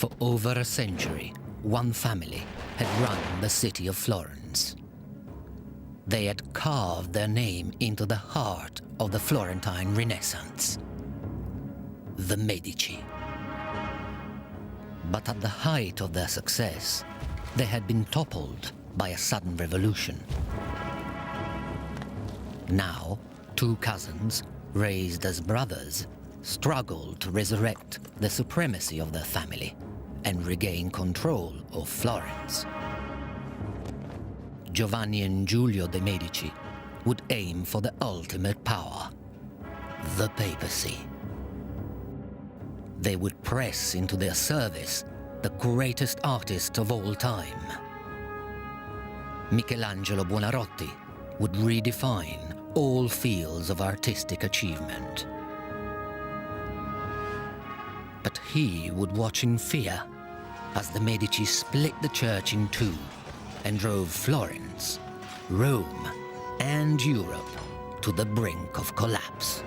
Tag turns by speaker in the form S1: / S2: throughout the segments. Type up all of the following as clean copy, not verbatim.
S1: For over a century, one family had run the city of Florence. They had carved their name into the heart of the Florentine Renaissance: the Medici. But at the height of their success, they had been toppled by a sudden revolution. Now, two cousins, raised as brothers, struggled to resurrect the supremacy of their family and regain control of Florence. Giovanni and Giulio de' Medici would aim for the ultimate power: the papacy. They would press into their service the greatest artist of all time. Michelangelo Buonarroti would redefine all fields of artistic achievement. But he would watch in fear as the Medici split the church in two and drove Florence, Rome, and Europe to the brink of collapse.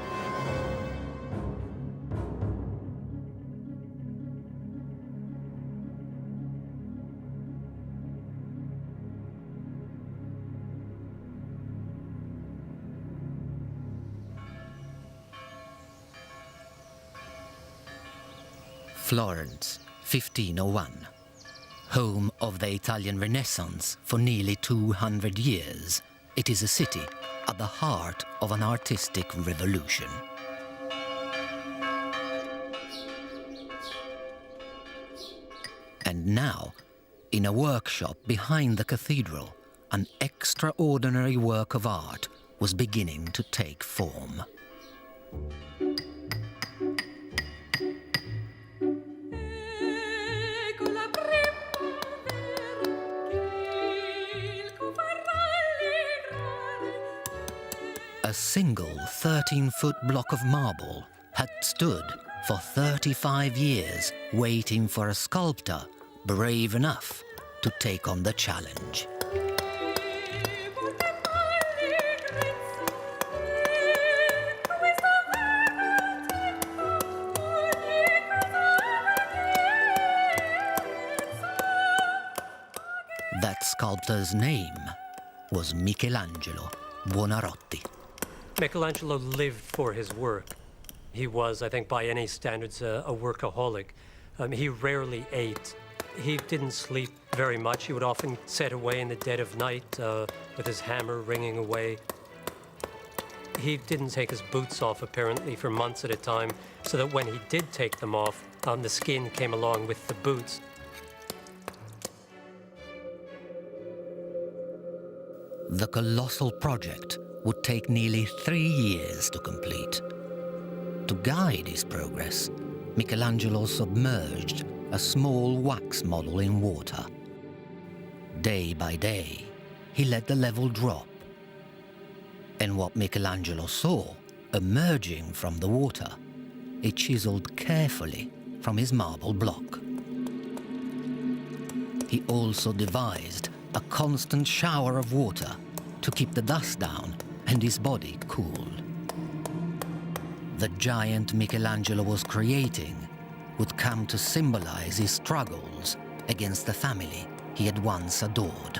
S1: Florence, 1501. Home of the Italian Renaissance for nearly 200 years, it is a city at the heart of an artistic revolution. And now, in a workshop behind the cathedral, an extraordinary work of art was beginning to take form. A single 13-foot block of marble had stood for 35 years waiting for a sculptor brave enough to take on the challenge. That sculptor's name was Michelangelo Buonarroti.
S2: Michelangelo lived for his work. He was, I think, by any standards, a workaholic. He rarely ate. He didn't sleep very much. He would often set away in the dead of night with his hammer ringing away. He didn't take his boots off, apparently, for months at a time, so that when he did take them off, the skin came along with the boots.
S1: The colossal project would take nearly 3 years to complete. To guide his progress, Michelangelo submerged a small wax model in water. Day by day, he let the level drop. And what Michelangelo saw emerging from the water, he chiseled carefully from his marble block. He also devised a constant shower of water to keep the dust down and his body cool. The giant Michelangelo was creating would come to symbolize his struggles against the family he had once adored.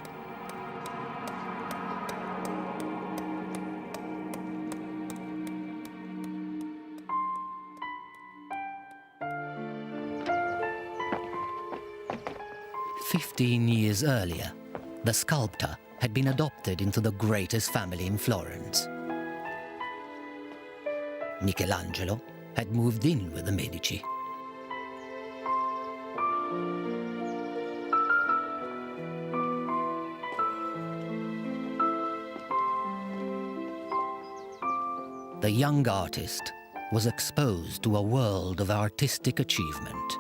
S1: "15 years earlier, the sculptor had been adopted into the greatest family in Florence. Michelangelo had moved in with the Medici. The young artist was exposed to a world of artistic achievement.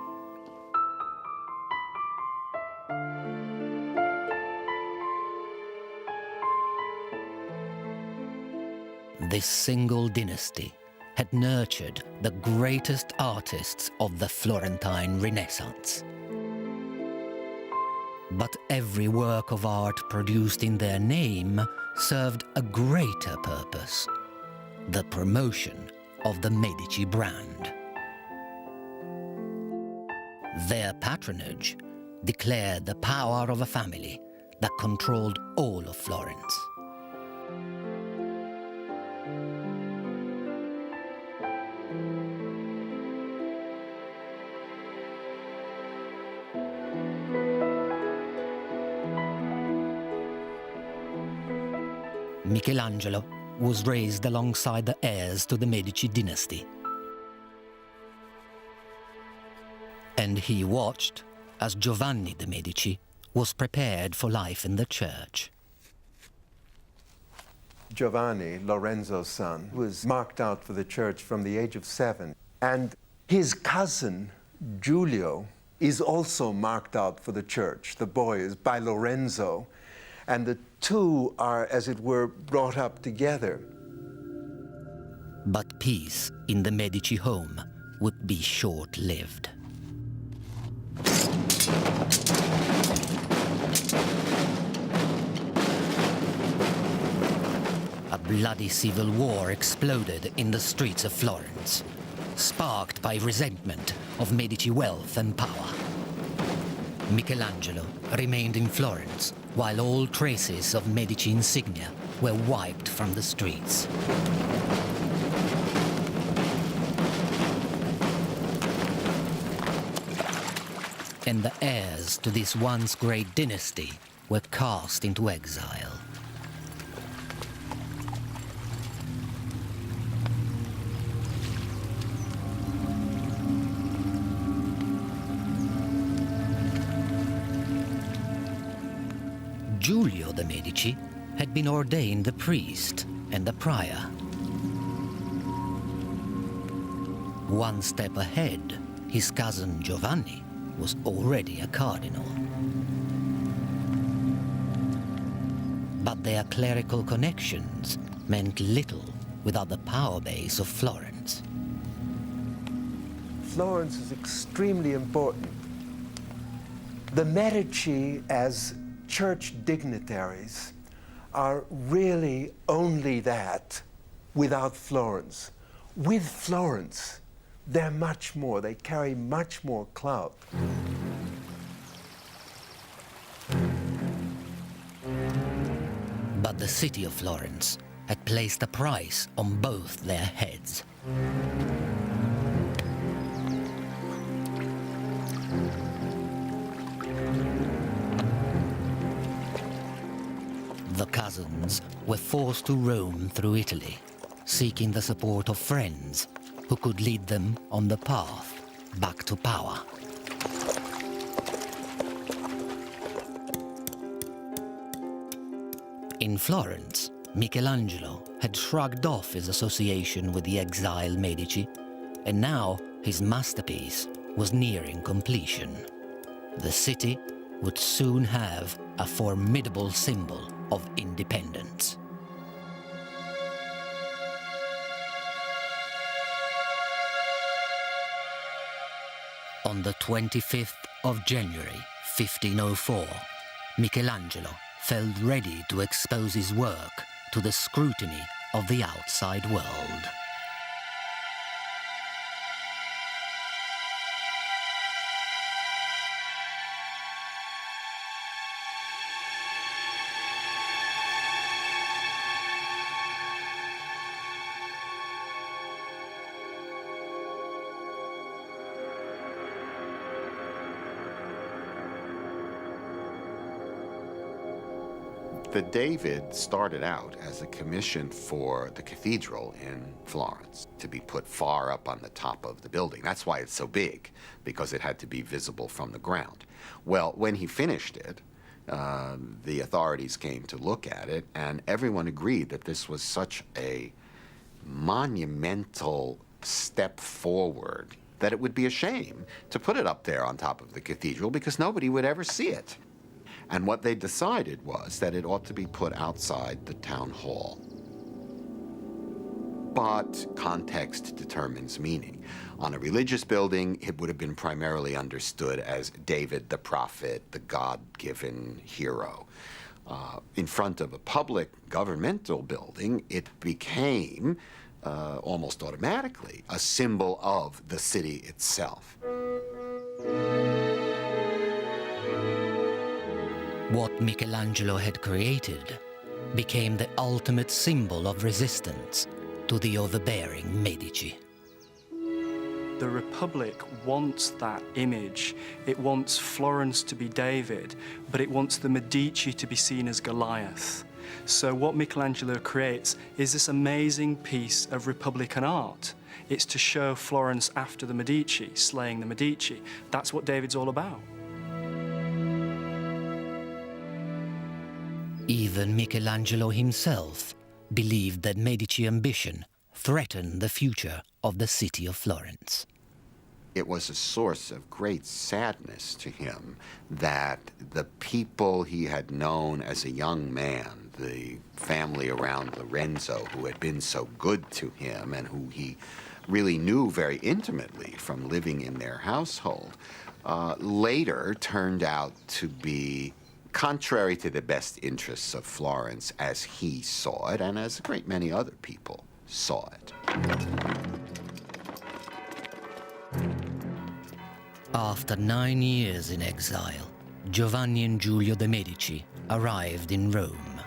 S1: This single dynasty had nurtured the greatest artists of the Florentine Renaissance. But every work of art produced in their name served a greater purpose: the promotion of the Medici brand. Their patronage declared the power of a family that controlled all of Florence. Michelangelo was raised alongside the heirs to the Medici dynasty. And he watched as Giovanni de' Medici was prepared for life in the church.
S3: Giovanni, Lorenzo's son, was marked out for the church from the age of 7. And his cousin, Giulio, is also marked out for the church. The boy is by Lorenzo. And the two are, as it were, brought up together.
S1: But peace in the Medici home would be short-lived. A bloody civil war exploded in the streets of Florence, sparked by resentment of Medici wealth and power. Michelangelo remained in Florence while all traces of Medici insignia were wiped from the streets. And the heirs to this once great dynasty were cast into exile. Giulio de' Medici had been ordained a priest and a prior. One step ahead, his cousin Giovanni was already a cardinal. But their clerical connections meant little without the power base of Florence.
S3: Florence is extremely important. The Medici, as church dignitaries, are really only that without Florence. With Florence, they're much more. They carry much more clout.
S1: But the city of Florence had placed a price on both their heads. The cousins were forced to roam through Italy, seeking the support of friends who could lead them on the path back to power. In Florence, Michelangelo had shrugged off his association with the exiled Medici, and now his masterpiece was nearing completion. The city would soon have a formidable symbol of independence. On the 25th of January, 1504, Michelangelo felt ready to expose his work to the scrutiny of the outside world.
S4: The David started out as a commission for the cathedral in Florence to be put far up on the top of the building. That's why it's so big, because it had to be visible from the ground. Well, when he finished it, the authorities came to look at it, and everyone agreed that this was such a monumental step forward that it would be a shame to put it up there on top of the cathedral because nobody would ever see it. And what they decided was that it ought to be put outside the town hall. But context determines meaning. On a religious building, it would have been primarily understood as David the prophet, the God-given hero. In front of a public governmental building, it became, almost automatically, a symbol of the city itself.
S1: What Michelangelo had created became the ultimate symbol of resistance to the overbearing Medici.
S5: The Republic wants that image. It wants Florence to be David, but it wants the Medici to be seen as Goliath. So what Michelangelo creates is this amazing piece of Republican art. It's to show Florence after the Medici, slaying the Medici. That's what David's all about.
S1: Even Michelangelo himself believed that Medici ambition threatened the future of the city of Florence.
S4: It was a source of great sadness to him that the people he had known as a young man, the family around Lorenzo who had been so good to him and who he really knew very intimately from living in their household, later turned out to be contrary to the best interests of Florence as he saw it and as a great many other people saw it.
S1: After 9 years in exile, Giovanni and Giulio de' Medici arrived in Rome.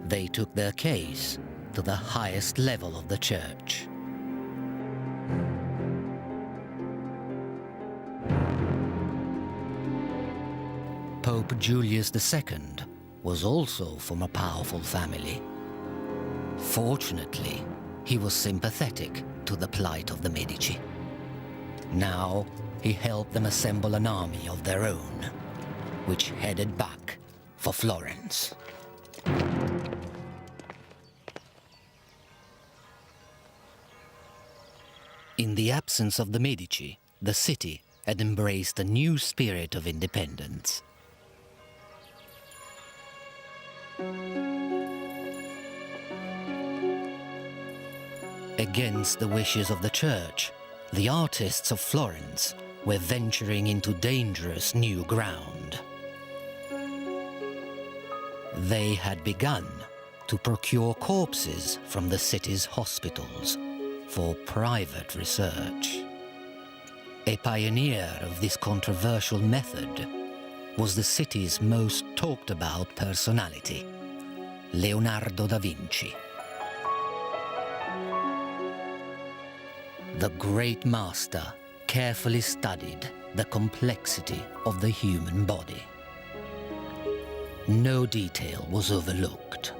S1: They took their case to the highest level of the church. Pope Julius II was also from a powerful family. Fortunately, he was sympathetic to the plight of the Medici. Now, he helped them assemble an army of their own, which headed back for Florence. In the absence of the Medici, the city had embraced a new spirit of independence. Against the wishes of the church, the artists of Florence were venturing into dangerous new ground. They had begun to procure corpses from the city's hospitals for private research. A pioneer of this controversial method was the city's most talked about personality, Leonardo da Vinci. The great master carefully studied the complexity of the human body. No detail was overlooked.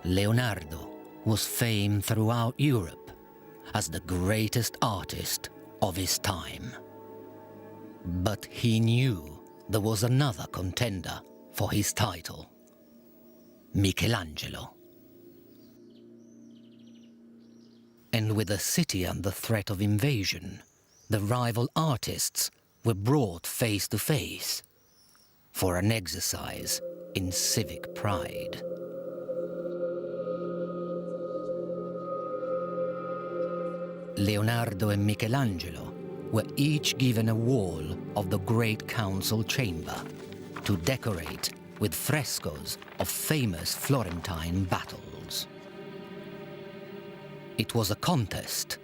S1: Leonardo was famed throughout Europe as the greatest artist of his time. But he knew there was another contender for his title, Michelangelo. And with the city under threat of invasion, the rival artists were brought face to face for an exercise in civic pride. Leonardo and Michelangelo were each given a wall of the Great Council chamber to decorate with frescoes of famous Florentine battles. It was a contest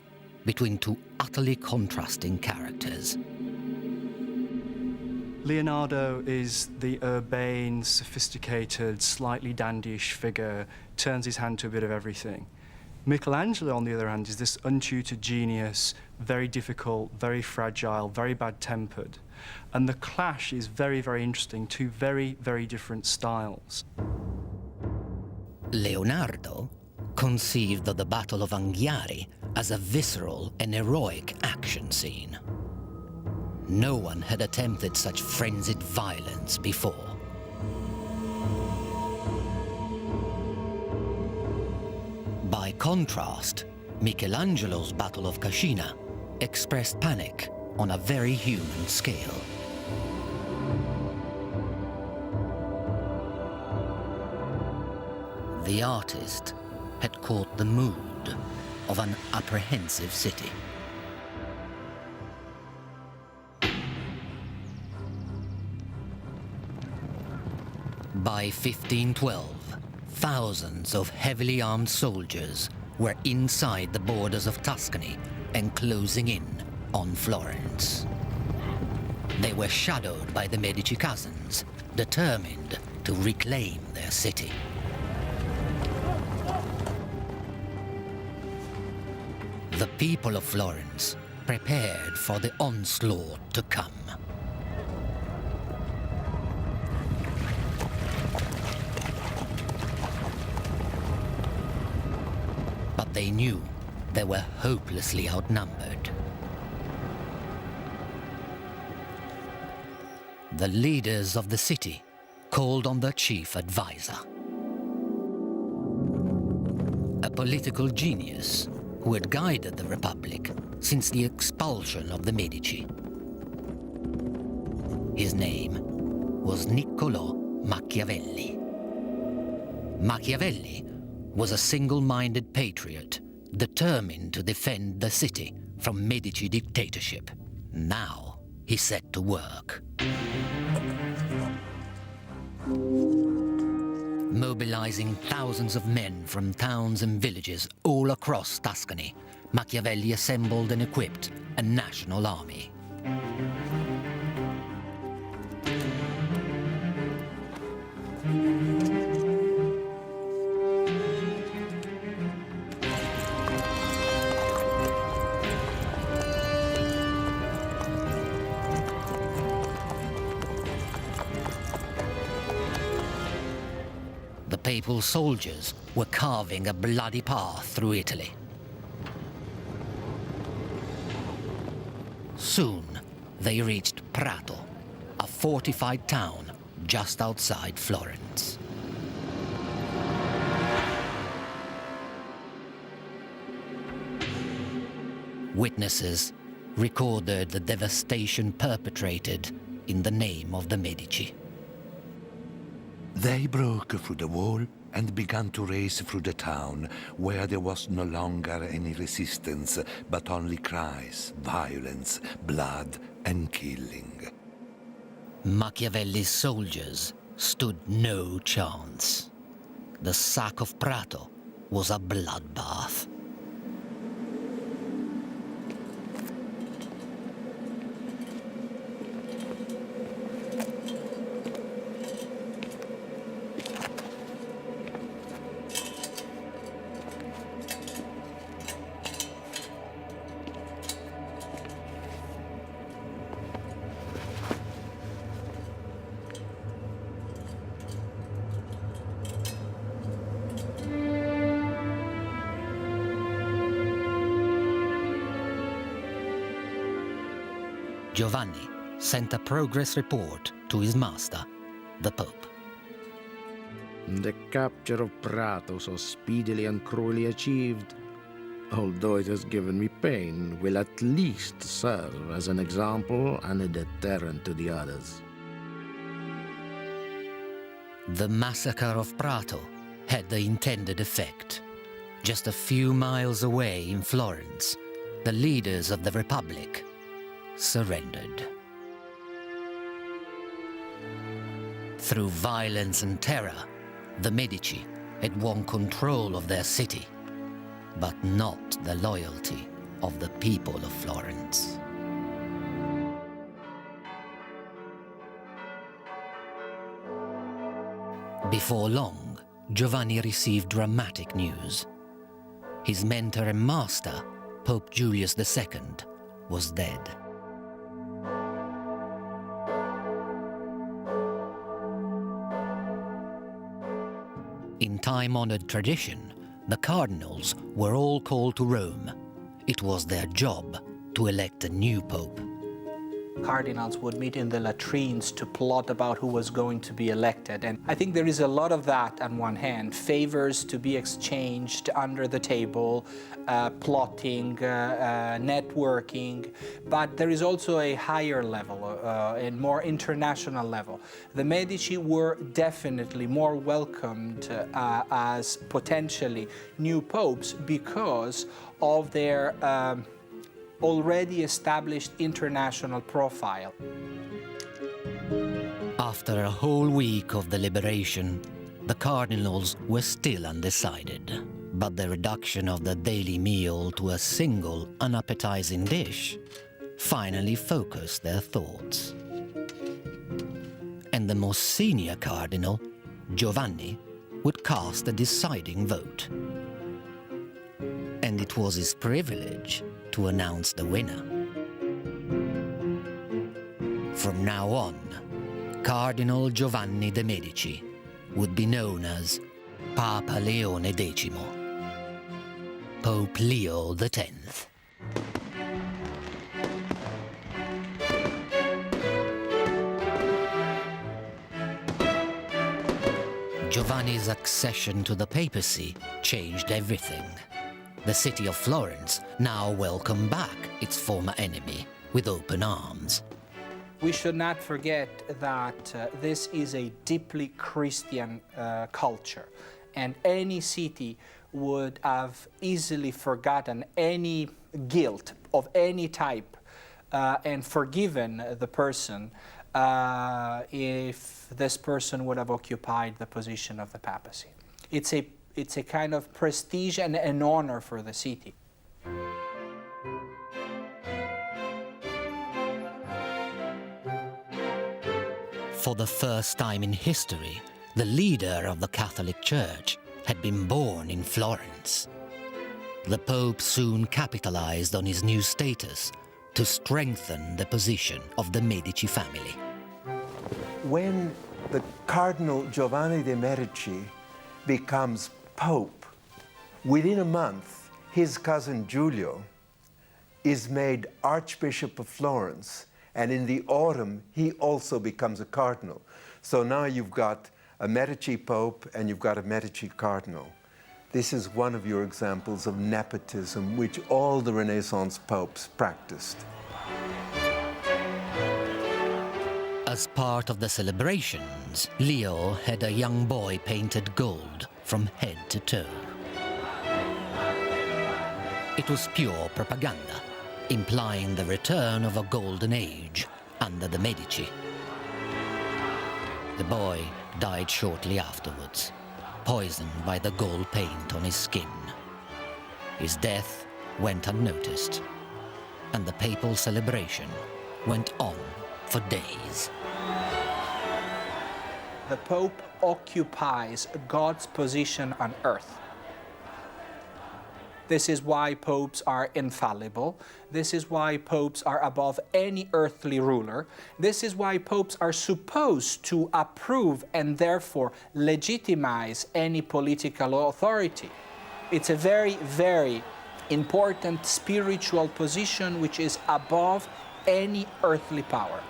S1: between two utterly contrasting characters.
S5: Leonardo is the urbane, sophisticated, slightly dandyish figure, turns his hand to a bit of everything. Michelangelo, on the other hand, is this untutored genius, very difficult, very fragile, very bad-tempered. And the clash is very, very interesting, two very, very different styles.
S1: Leonardo conceived of the Battle of Anghiari as a visceral and heroic action scene. No one had attempted such frenzied violence before. By contrast, Michelangelo's Battle of Cascina expressed panic on a very human scale. The artist had caught the mood of an apprehensive city. By 1512, Thousands of heavily armed soldiers were inside the borders of Tuscany and closing in on Florence. They were shadowed by the Medici cousins, determined to reclaim their city. The people of Florence prepared for the onslaught to come. But they knew they were hopelessly outnumbered. The leaders of the city called on their chief advisor, a political genius who had guided the Republic since the expulsion of the Medici. His name was Niccolò Machiavelli. Machiavelli was a single-minded patriot determined to defend the city from Medici dictatorship. Now he set to work. Mobilizing thousands of men from towns and villages all across Tuscany, Machiavelli assembled and equipped a national army. The papal soldiers were carving a bloody path through Italy. Soon, they reached Prato, a fortified town just outside Florence. Witnesses recorded the devastation perpetrated in the name of the Medici.
S6: They broke through the wall and began to race through the town, where there was no longer any resistance, but only cries, violence, blood, and killing.
S1: Machiavelli's soldiers stood no chance. The sack of Prato was a bloodbath. Giovanni sent a progress report to his master, the Pope.
S7: The capture of Prato, so speedily and cruelly achieved, although it has given me pain, will at least serve as an example and a deterrent to the others.
S1: The massacre of Prato had the intended effect. Just a few miles away in Florence, the leaders of the Republic surrendered. Through violence and terror, the Medici had won control of their city, but not the loyalty of the people of Florence. Before long, Giovanni received dramatic news. His mentor and master, Pope Julius II, was dead. In time-honored tradition, the cardinals were all called to Rome. It was their job to elect a new pope.
S8: Cardinals would meet in the latrines to plot about who was going to be elected. And I think there is a lot of that on one hand, favors to be exchanged under the table, plotting, networking, but there is also a higher level, a more international level. The Medici were definitely more welcomed as potentially new popes because of their already established international profile.
S1: After a whole week of deliberation, the cardinals were still undecided, but the reduction of the daily meal to a single unappetizing dish finally focused their thoughts. And the most senior cardinal, Giovanni, would cast a deciding vote. And it was his privilege to announce the winner. From now on, Cardinal Giovanni de' Medici would be known as Papa Leone X, Pope Leo X. Giovanni's accession to the papacy changed everything. The city of Florence now welcomed back its former enemy with open arms.
S8: We should not forget that this is a deeply Christian culture, and any city would have easily forgotten any guilt of any type and forgiven the person if this person would have occupied the position of the papacy. It's a kind of prestige and an honor for the city.
S1: For the first time in history, the leader of the Catholic Church had been born in Florence. The Pope soon capitalized on his new status to strengthen the position of the Medici family.
S3: When the Cardinal Giovanni de' Medici becomes Pope, within a month, his cousin Giulio is made Archbishop of Florence, and in the autumn, he also becomes a cardinal. So now you've got a Medici Pope and you've got a Medici Cardinal. This is one of your examples of nepotism, which all the Renaissance popes practiced.
S1: As part of the celebrations, Leo had a young boy painted gold from head to toe. It was pure propaganda, implying the return of a golden age under the Medici. The boy died shortly afterwards, poisoned by the gold paint on his skin. His death went unnoticed, and the papal celebration went on for days.
S8: The Pope occupies God's position on earth. This is why popes are infallible. This is why popes are above any earthly ruler. This is why popes are supposed to approve and therefore legitimize any political authority. It's a very, very important spiritual position which is above any earthly power.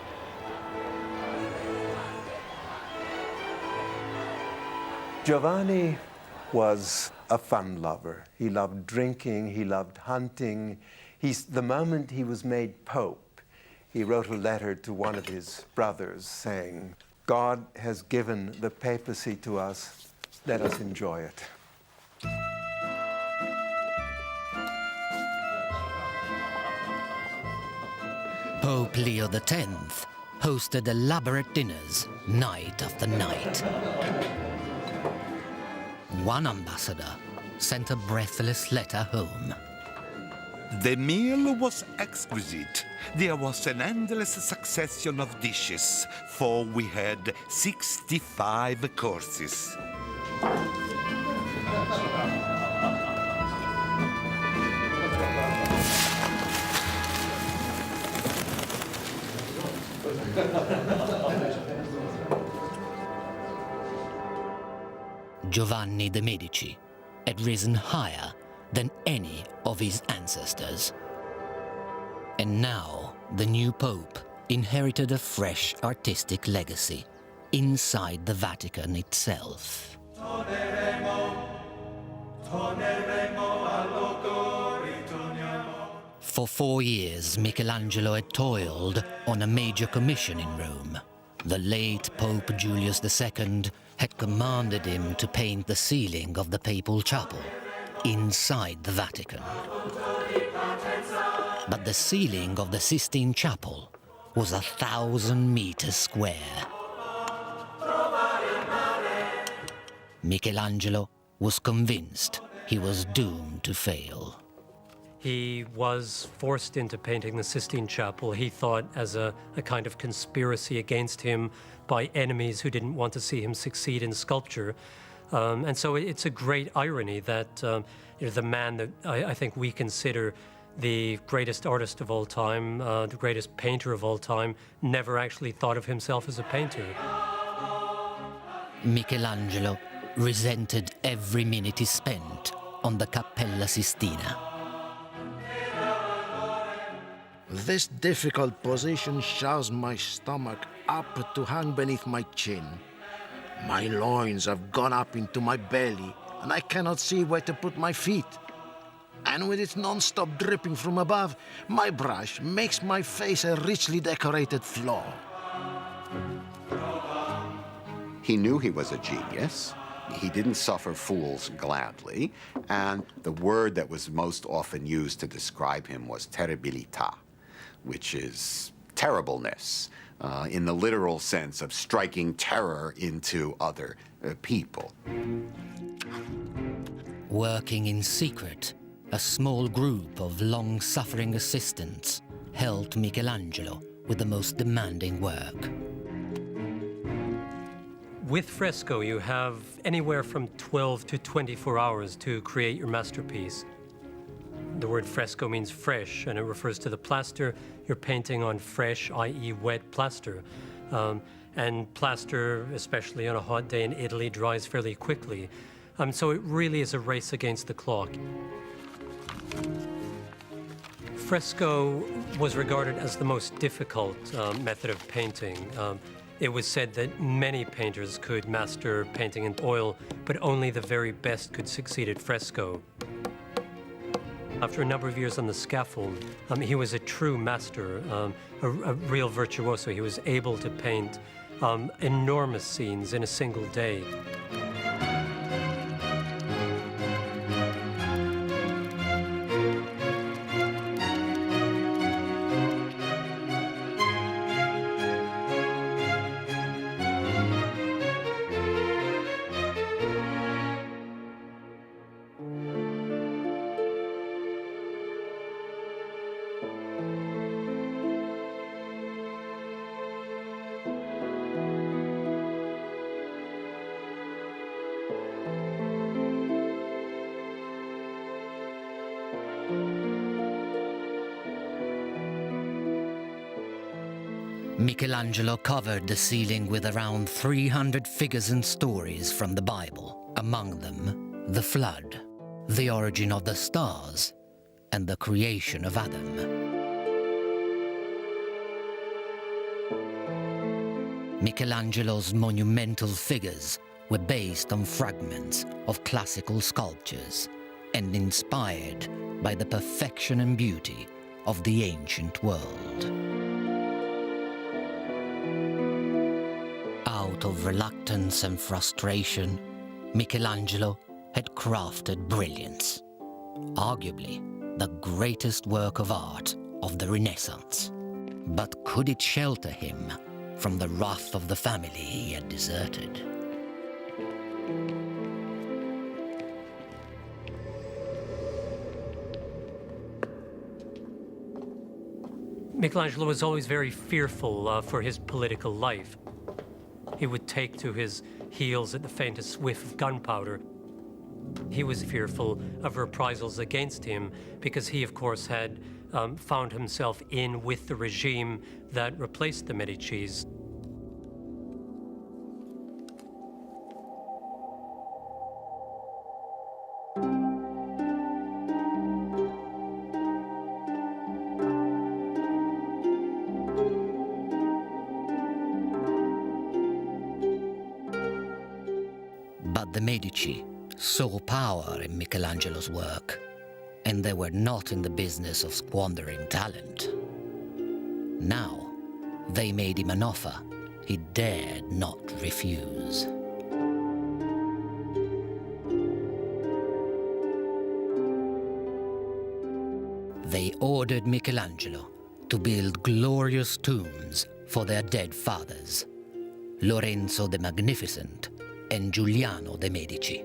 S3: Giovanni was a fun lover. He loved drinking, he loved hunting. The moment he was made Pope, he wrote a letter to one of his brothers saying, "God has given the papacy to us, let us enjoy it."
S1: Pope Leo X hosted elaborate dinners night after night. One ambassador sent a breathless letter home.
S6: The meal was exquisite. There was an endless succession of dishes, for we had 65 courses.
S1: Giovanni de' Medici had risen higher than any of his ancestors. And now the new Pope inherited a fresh artistic legacy inside the Vatican itself. For 4 years, Michelangelo had toiled on a major commission in Rome. The late Pope Julius II had commanded him to paint the ceiling of the papal chapel inside the Vatican. But the ceiling of the Sistine Chapel was 1,000 meters square. Michelangelo was convinced he was doomed to fail.
S2: He was forced into painting the Sistine Chapel, he thought, as a kind of conspiracy against him by enemies who didn't want to see him succeed in sculpture. And so it's a great irony that the man that I think we consider the greatest artist of all time, the greatest painter of all time, never actually thought of himself as a painter.
S1: Michelangelo resented every minute he spent on the Cappella Sistina.
S7: This difficult position shoves my stomach up to hang beneath my chin. My loins have gone up into my belly, and I cannot see where to put my feet. And with its non-stop dripping from above, my brush makes my face a richly decorated floor.
S4: He knew he was a genius. He didn't suffer fools gladly, and the word that was most often used to describe him was terribilità, which is terribleness, in the literal sense of striking terror into other people.
S1: Working in secret, a small group of long-suffering assistants helped Michelangelo with the most demanding work.
S2: With fresco, you have anywhere from 12 to 24 hours to create your masterpiece. The word fresco means fresh, and it refers to the plaster you're painting on fresh, i.e. wet plaster. And plaster, especially on a hot day in Italy, dries fairly quickly. So it really is a race against the clock. Fresco was regarded as the most difficult method of painting. It was said that many painters could master painting in oil, but only the very best could succeed at fresco. After a number of years on the scaffold, he was a true master, a real virtuoso. He was able to paint enormous scenes in a single day.
S1: Michelangelo covered the ceiling with around 300 figures and stories from the Bible, among them the flood, the origin of the stars, and the creation of Adam. Michelangelo's monumental figures were based on fragments of classical sculptures and inspired by the perfection and beauty of the ancient world. Out of reluctance and frustration, Michelangelo had crafted brilliance, arguably the greatest work of art of the Renaissance. But could it shelter him from the wrath of the family he had deserted?
S2: Michelangelo was always very fearful for his political life. He would take to his heels at the faintest whiff of gunpowder. He was fearful of reprisals against him because he, of course, had found himself in with the regime that replaced the Medicis.
S1: But the Medici saw power in Michelangelo's work, and they were not in the business of squandering talent. Now, they made him an offer he dared not refuse. They ordered Michelangelo to build glorious tombs for their dead fathers, Lorenzo the Magnificent and Giuliano de' Medici.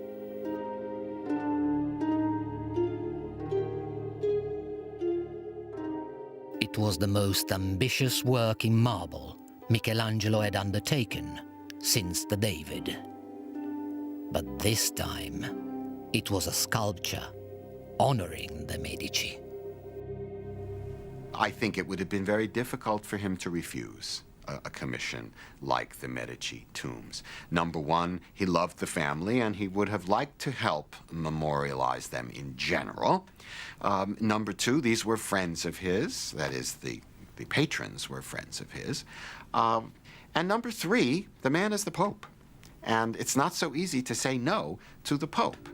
S1: It was the most ambitious work in marble Michelangelo had undertaken since the David. But this time, it was a sculpture honoring the Medici.
S4: I think it would have been very difficult for him to refuse a commission like the Medici tombs. Number one, he loved the family and he would have liked to help memorialize them in general. Number two, these were friends of his, that is, the patrons were friends of his. And number three, the man is the Pope. And it's not so easy to say no to the Pope.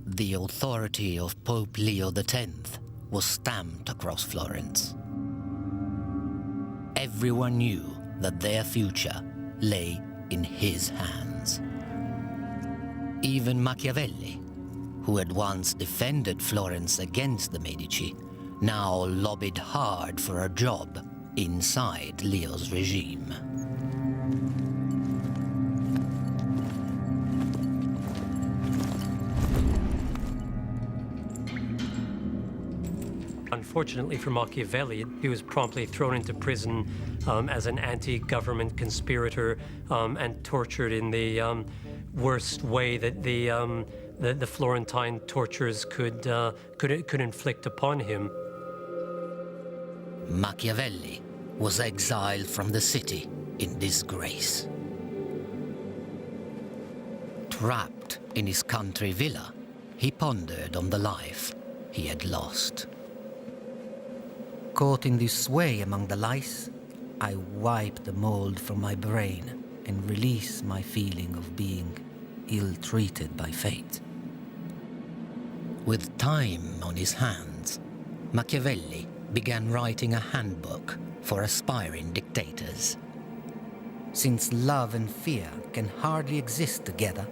S1: The authority of Pope Leo X was stamped across Florence. Everyone knew that their future lay in his hands. Even Machiavelli, who had once defended Florence against the Medici, now lobbied hard for a job inside Leo's regime.
S2: Unfortunately for Machiavelli, he was promptly thrown into prison as an anti-government conspirator and tortured in the worst way that the Florentine tortures could inflict upon him.
S1: Machiavelli was exiled from the city in disgrace. Trapped in his country villa, he pondered on the life he had lost. Caught in this sway among the lice, I wipe the mold from my brain and release my feeling of being ill-treated by fate. With time on his hands, Machiavelli began writing a handbook for aspiring dictators. Since love and fear can hardly exist together,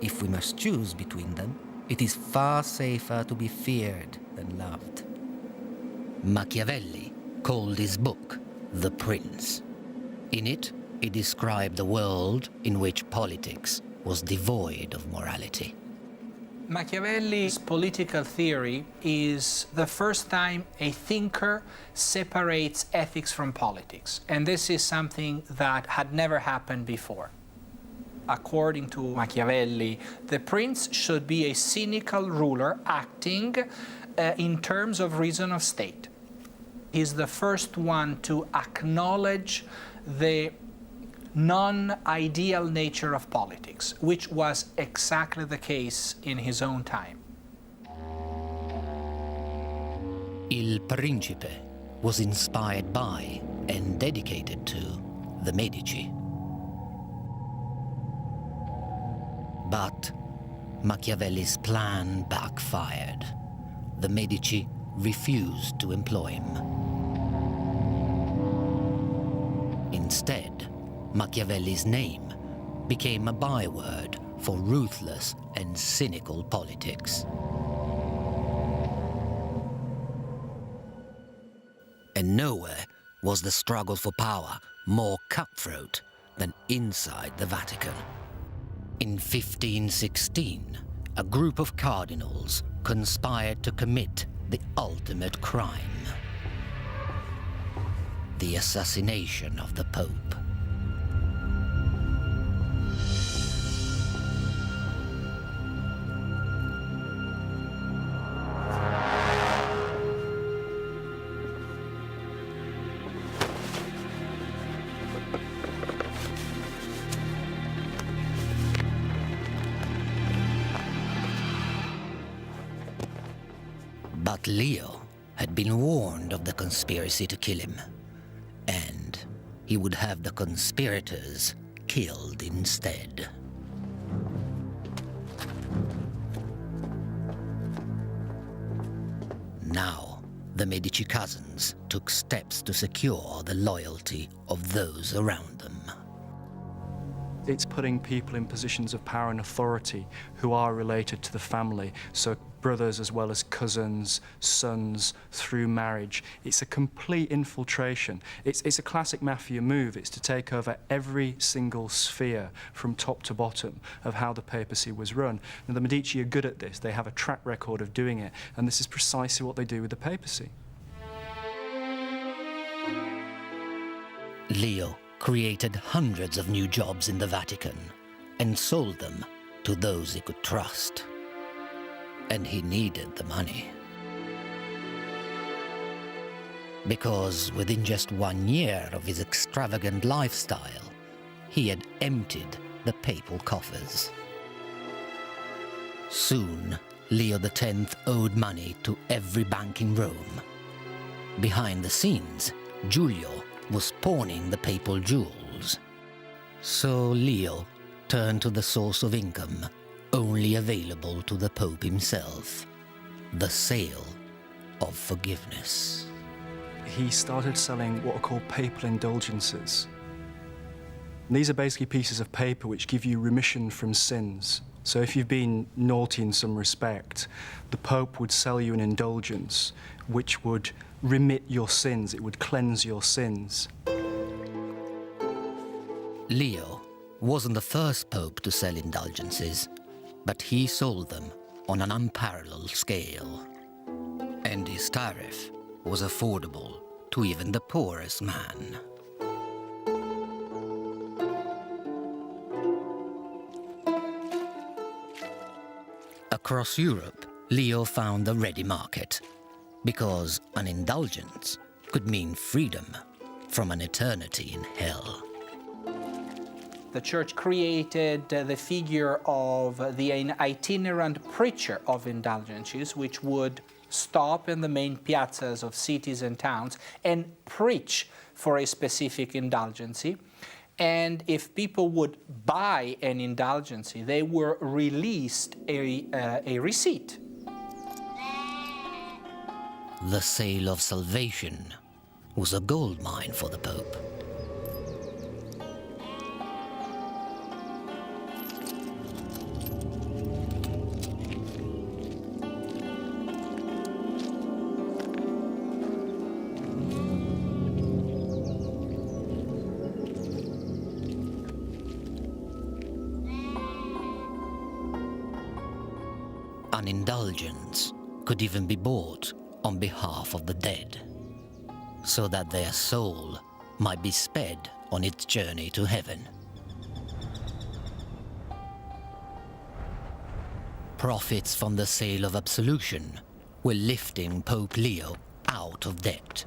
S1: if we must choose between them, it is far safer to be feared than loved. Machiavelli called his book The Prince. In it, he described a world in which politics was devoid of morality.
S8: Machiavelli's political theory is the first time a thinker separates ethics from politics. And this is something that had never happened before. According to Machiavelli, the prince should be a cynical ruler acting in terms of reason of state. He's the first one to acknowledge the non-ideal nature of politics, which was exactly the case in his own time.
S1: Il Principe was inspired by and dedicated to the Medici. But Machiavelli's plan backfired. The Medici refused to employ him. Instead, Machiavelli's name became a byword for ruthless and cynical politics. And nowhere was the struggle for power more cutthroat than inside the Vatican. In 1516, a group of cardinals conspired to commit the ultimate crime: the assassination of the Pope. But Leo had been warned of the conspiracy to kill him, and he would have the conspirators killed instead. Now, the Medici cousins took steps to secure the loyalty of those around them.
S5: It's putting people in positions of power and authority who are related to the family. So brothers as well as cousins, sons, through marriage. It's a complete infiltration. It's a classic mafia move. It's to take over every single sphere from top to bottom of how the papacy was run. Now, the Medici are good at this. They have a track record of doing it, and this is precisely what they do with the papacy.
S1: Leo created hundreds of new jobs in the Vatican and sold them to those he could trust. And he needed the money. Because within just 1 year of his extravagant lifestyle, he had emptied the papal coffers. Soon, Leo X owed money to every bank in Rome. Behind the scenes, Giulio was pawning the papal jewels. So Leo turned to the source of income only available to the Pope himself, the sale of forgiveness.
S5: He started selling what are called papal indulgences. And these are basically pieces of paper which give you remission from sins. So if you've been naughty in some respect, the Pope would sell you an indulgence which would remit your sins, it would cleanse your sins.
S1: Leo wasn't the first Pope to sell indulgences, but he sold them on an unparalleled scale. And his tariff was affordable to even the poorest man. Across Europe, Leo found a ready market, because an indulgence could mean freedom from an eternity in hell.
S8: The church created the figure of the itinerant preacher of indulgences, which would stop in the main piazzas of cities and towns and preach for a specific indulgency. And if people would buy an indulgency, they were released a receipt.
S1: The sale of salvation was a gold mine for the Pope. An indulgence could even be bought on behalf of the dead, so that their soul might be sped on its journey to heaven. Profits from the sale of absolution were lifting Pope Leo out of debt.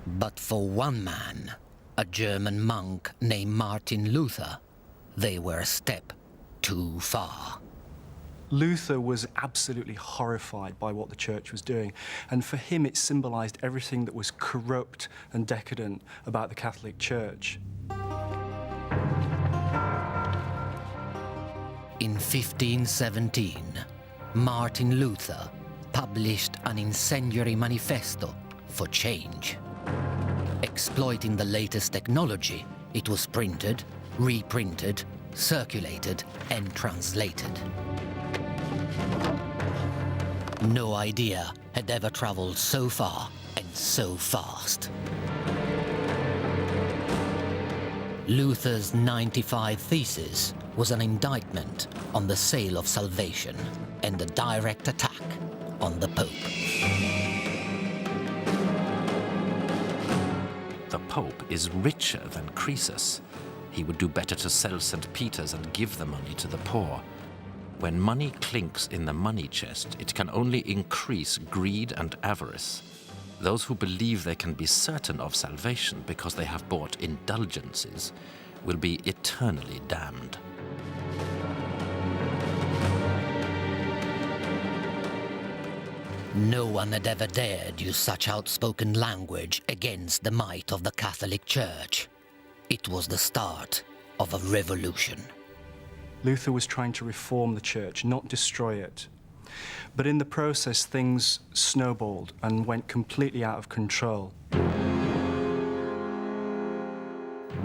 S1: But for one man, a German monk named Martin Luther, they were a step too far.
S5: Luther was absolutely horrified by what the church was doing, and for him it symbolized everything that was corrupt and decadent about the Catholic Church.
S1: In 1517, Martin Luther published an incendiary manifesto for change. Exploiting the latest technology, it was printed, reprinted, circulated, and translated. No idea had ever traveled so far and so fast. Luther's 95 Theses was an indictment on the sale of salvation and a direct attack on the Pope.
S9: The Pope is richer than Croesus. He would do better to sell St. Peter's and give the money to the poor. When money clinks in the money chest, it can only increase greed and avarice. Those who believe they can be certain of salvation because they have bought indulgences will be eternally damned.
S1: No one had ever dared use such outspoken language against the might of the Catholic Church. It was the start of a revolution.
S5: Luther was trying to reform the church, not destroy it. But in the process, things snowballed and went completely out of control.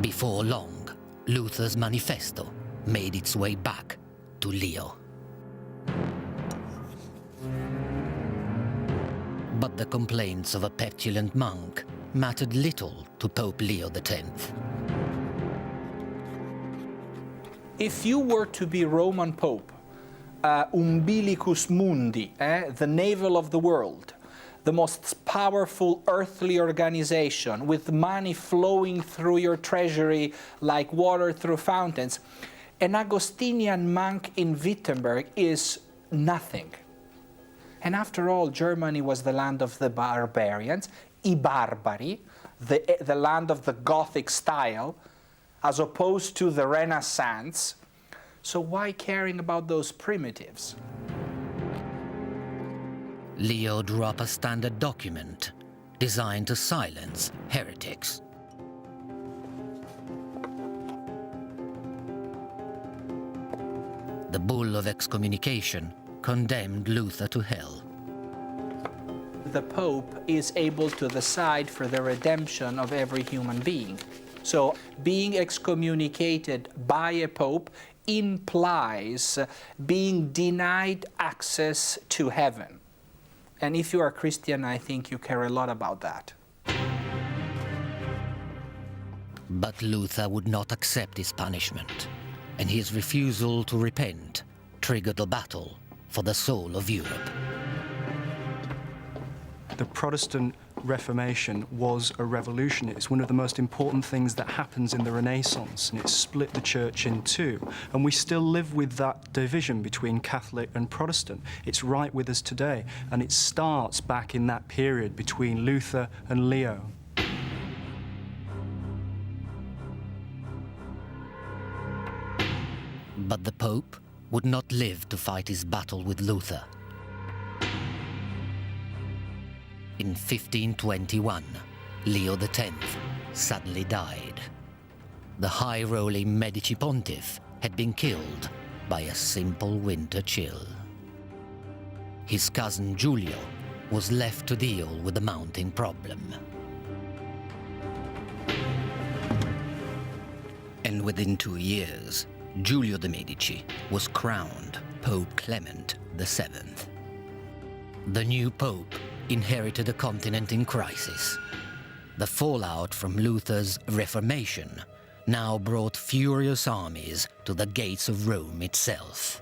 S1: Before long, Luther's manifesto made its way back to Leo. But the complaints of a petulant monk mattered little to Pope Leo X.
S8: If you were to be Roman Pope, umbilicus mundi, the navel of the world, the most powerful earthly organization with money flowing through your treasury like water through fountains, an Augustinian monk in Wittenberg is nothing. And after all, Germany was the land of the barbarians, I barbari, the land of the Gothic style, as opposed to the Renaissance. So why caring about those primitives?
S1: Leo drew up a standard document designed to silence heretics. The bull of excommunication condemned Luther to hell.
S8: The Pope is able to decide for the redemption of every human being. So being excommunicated by a Pope implies being denied access to heaven. And if you are a Christian, I think you care a lot about that.
S1: But Luther would not accept his punishment, and his refusal to repent triggered a battle for the soul of Europe.
S5: The Protestant Reformation was a revolution. It's one of the most important things that happens in the Renaissance, and it split the church in two. And we still live with that division between Catholic and Protestant. It's right with us today, and it starts back in that period between Luther and Leo.
S1: But the Pope would not live to fight his battle with Luther. In 1521, Leo X suddenly died. The high-rolling Medici pontiff had been killed by a simple winter chill. His cousin Giulio was left to deal with the mounting problem. And within 2 years, Giulio de' Medici was crowned Pope Clement VII. The new pope inherited a continent in crisis. The fallout from Luther's Reformation now brought furious armies to the gates of Rome itself.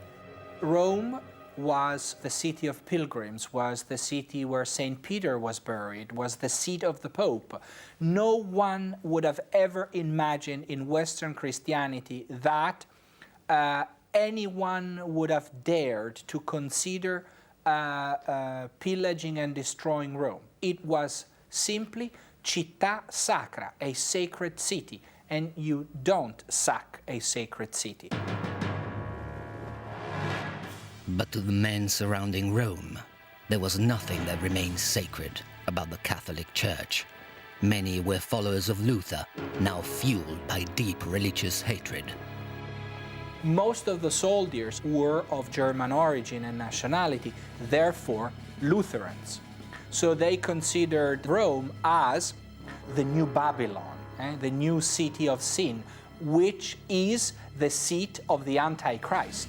S8: Rome was the city of pilgrims, was the city where St. Peter was buried, was the seat of the Pope. No one would have ever imagined in Western Christianity that anyone would have dared to consider pillaging and destroying Rome. It was simply città sacra, a sacred city, and you don't sack a sacred city.
S1: But to the men surrounding Rome, there was nothing that remained sacred about the Catholic Church. Many were followers of Luther, now fueled by deep religious hatred.
S8: Most of the soldiers were of German origin and nationality, therefore Lutherans. So they considered Rome as the new Babylon, the new city of sin, which is the seat of the Antichrist.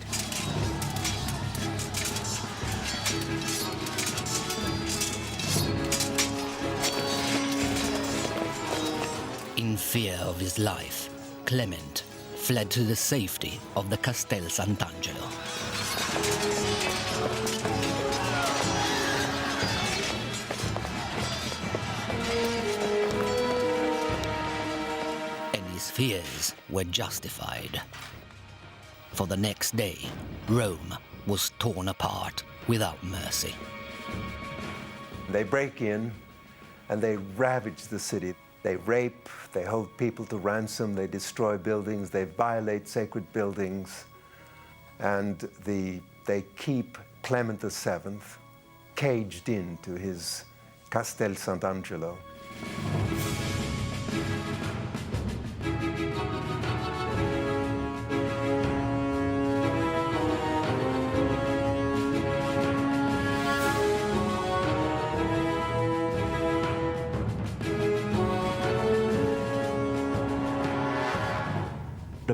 S1: In fear of his life, Clement fled to the safety of the Castel Sant'Angelo. And his fears were justified. For the next day, Rome was torn apart without mercy.
S3: They break in and they ravage the city. They rape, they hold people to ransom, they destroy buildings, they violate sacred buildings, and they keep Clement VII caged into his Castel Sant'Angelo.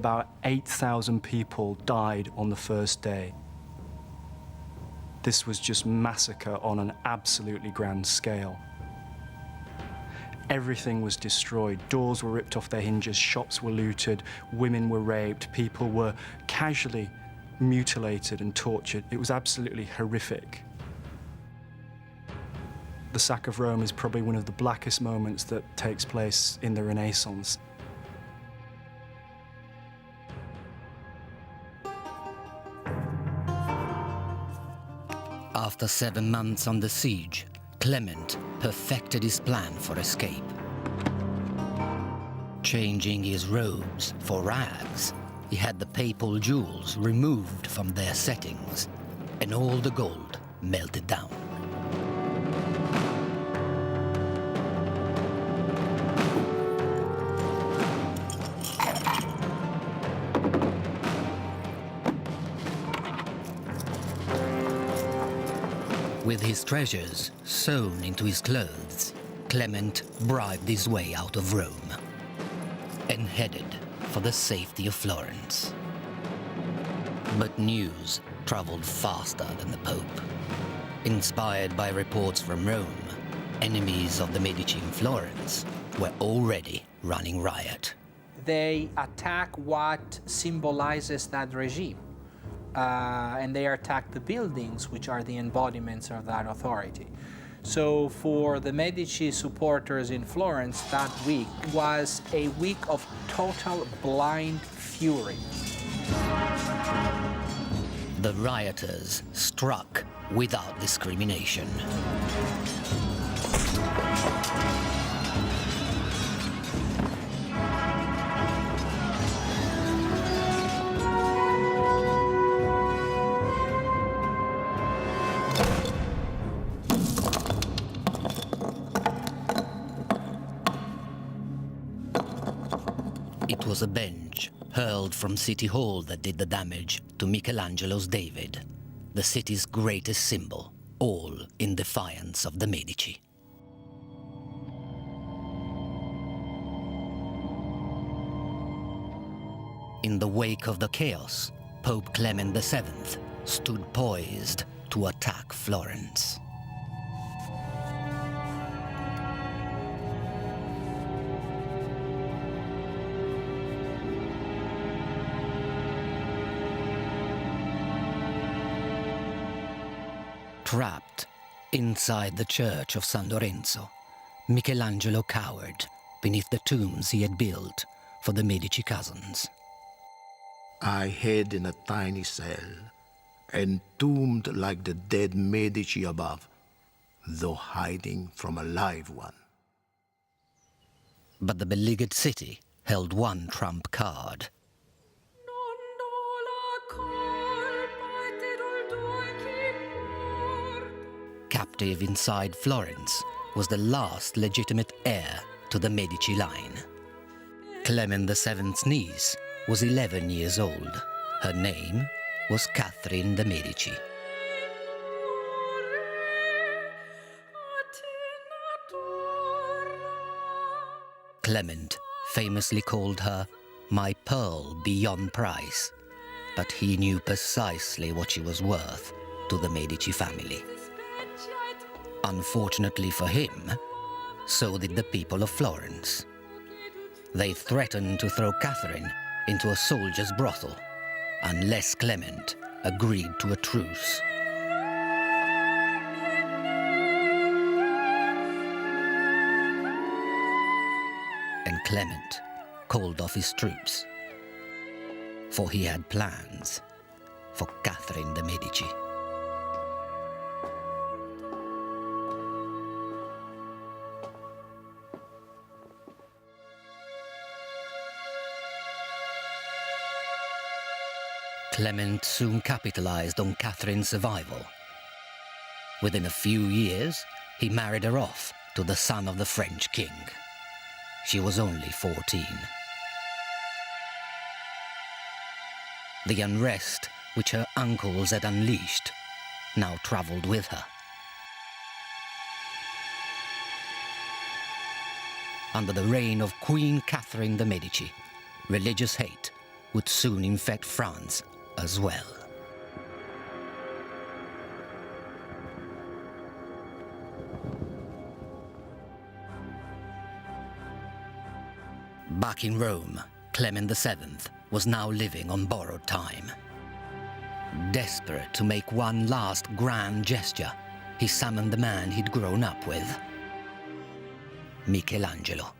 S5: about 8,000 people died on the first day. This was just massacre on an absolutely grand scale. Everything was destroyed. Doors were ripped off their hinges, shops were looted, women were raped, people were casually mutilated and tortured. It was absolutely horrific. The sack of Rome is probably one of the blackest moments that takes place in the Renaissance.
S1: After 7 months on the siege, Clement perfected his plan for escape. Changing his robes for rags, he had the papal jewels removed from their settings, and all the gold melted down. With his treasures sewn into his clothes, Clement bribed his way out of Rome and headed for the safety of Florence. But news traveled faster than the Pope. Inspired by reports from Rome, enemies of the Medici in Florence were already running riot.
S8: They attack what symbolizes that regime. And they attack the buildings, which are the embodiments of that authority. So for the Medici supporters in Florence, that week was a week of total blind fury.
S1: The rioters struck without discrimination. It was a bench hurled from City Hall that did the damage to Michelangelo's David, the city's greatest symbol, all in defiance of the Medici. In the wake of the chaos, Pope Clement VII stood poised to attack Florence. Trapped inside the church of San Lorenzo, Michelangelo cowered beneath the tombs he had built for the Medici cousins.
S7: I hid in a tiny cell, entombed like the dead Medici above, though hiding from a live one.
S1: But the beleaguered city held one trump card. Captive inside Florence was the last legitimate heir to the Medici line. Clement VII's niece was 11 years old. Her name was Catherine de' Medici. Clement famously called her "my pearl beyond price," but he knew precisely what she was worth to the Medici family. Unfortunately for him, so did the people of Florence. They threatened to throw Catherine into a soldier's brothel unless Clement agreed to a truce. And Clement called off his troops, for he had plans for Catherine de' Medici. Clement soon capitalized on Catherine's survival. Within a few years, he married her off to the son of the French king. She was only 14. The unrest which her uncles had unleashed now traveled with her. Under the reign of Queen Catherine de' Medici, religious hate would soon infect France as well. Back in Rome, Clement VII was now living on borrowed time. Desperate to make one last grand gesture, he summoned the man he'd grown up with, Michelangelo.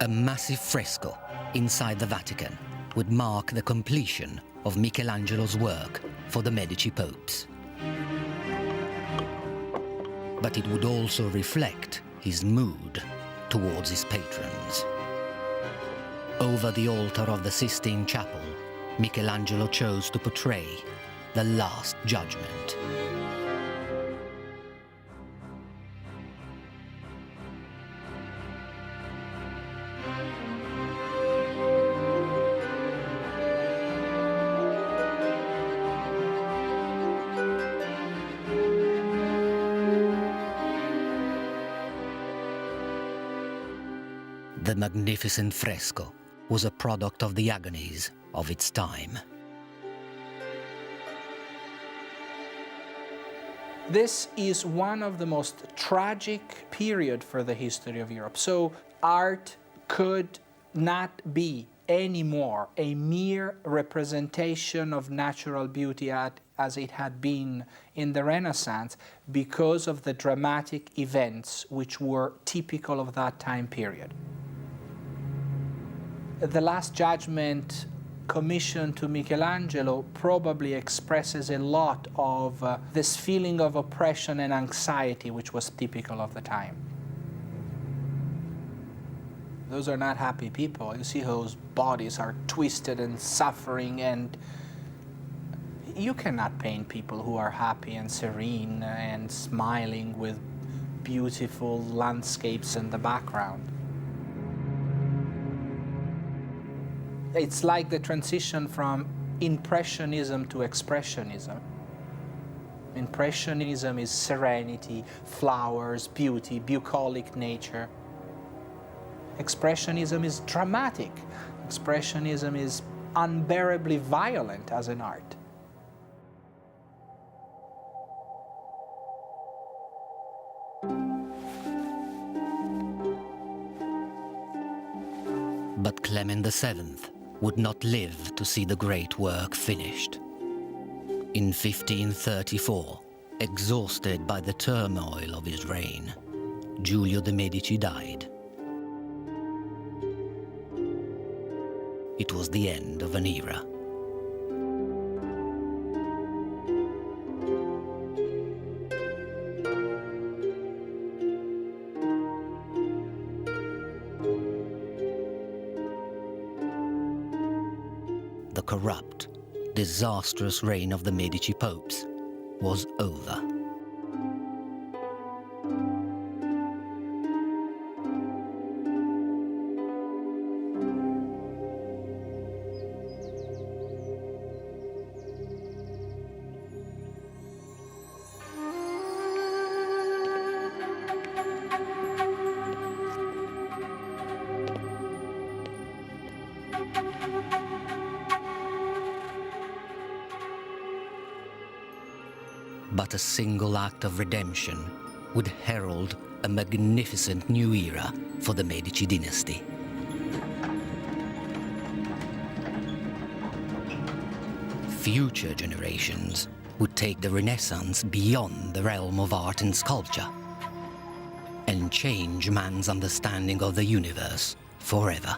S1: A massive fresco inside the Vatican would mark the completion of Michelangelo's work for the Medici popes. But it would also reflect his mood towards his patrons. Over the altar of the Sistine Chapel, Michelangelo chose to portray the Last Judgment. The magnificent fresco was a product of the agonies of its time.
S8: This is one of the most tragic periods for the history of Europe. So art could not be anymore a mere representation of natural beauty as it had been in the Renaissance because of the dramatic events which were typical of that time period. The Last Judgment commissioned to Michelangelo probably expresses a lot of this feeling of oppression and anxiety which was typical of the time. Those are not happy people. You see whose bodies are twisted and suffering, and you cannot paint people who are happy and serene and smiling with beautiful landscapes in the background. It's like the transition from Impressionism to Expressionism. Impressionism is serenity, flowers, beauty, bucolic nature. Expressionism is dramatic. Expressionism is unbearably violent as an art.
S1: But Clement VII would not live to see the great work finished. In 1534, exhausted by the turmoil of his reign, Giulio de' Medici died. It was the end of an era. The corrupt, disastrous reign of the Medici popes was over. But a single act of redemption would herald a magnificent new era for the Medici dynasty. Future generations would take the Renaissance beyond the realm of art and sculpture and change man's understanding of the universe forever.